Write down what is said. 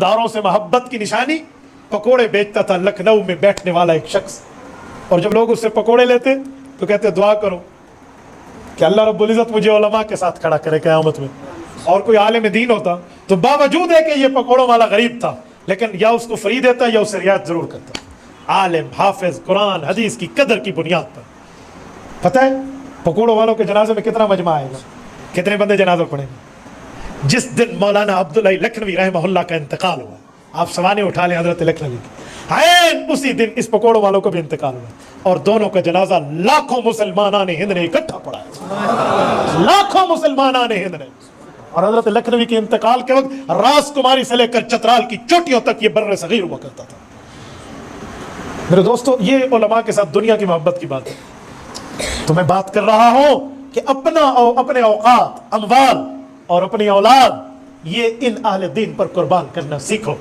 داروں سے محبت کی نشانی پکوڑے بیچتا تھا لکھنؤ میں بیٹھنے والا ایک شخص، اور جب لوگ اس سے پکوڑے لیتے تو کہتے دعا کرو کہ اللہ رب العزت مجھے علماء کے ساتھ کھڑا کرے قیامت میں۔ اور کوئی عالم دین ہوتا تو باوجود ہے کہ یہ پکوڑوں والا غریب تھا، لیکن یا اس کو فری دیتا یا اس سے رعایت ضرور کرتا۔ عالم حافظ قرآن حدیث کی قدر کی بنیاد پر۔ پتہ ہے پکوڑوں والوں کے جنازے میں کتنا مجمع آئے گا، کتنے بندے جنازہ پڑھیں گے؟ جس دن مولانا عبداللہ لکھنوی رحمہ اللہ کا انتقال ہوا، آپ سوانے اٹھا لیں حضرت لکھنوی کی، عین اسی دن اس پکوڑوں والوں کو بھی انتقال ہوا، اور دونوں کا جنازہ لاکھوں مسلمانان ہند نے اکٹھا پڑھا ہے، لاکھوں مسلمانان ہند نے۔ اور حضرت لکھنوی کے انتقال کے وقت راس کماری سے لے کر چترال کی چوٹیوں تک یہ بر صغیر ہوا کرتا تھا۔ میرے دوستو، یہ علماء کے ساتھ دنیا کی محبت کی بات ہے۔ تو میں بات کر رہا ہوں کہ اپنے اوقات، اموال اور اپنی اولاد یہ ان اہل دین پر قربان کرنا سیکھو۔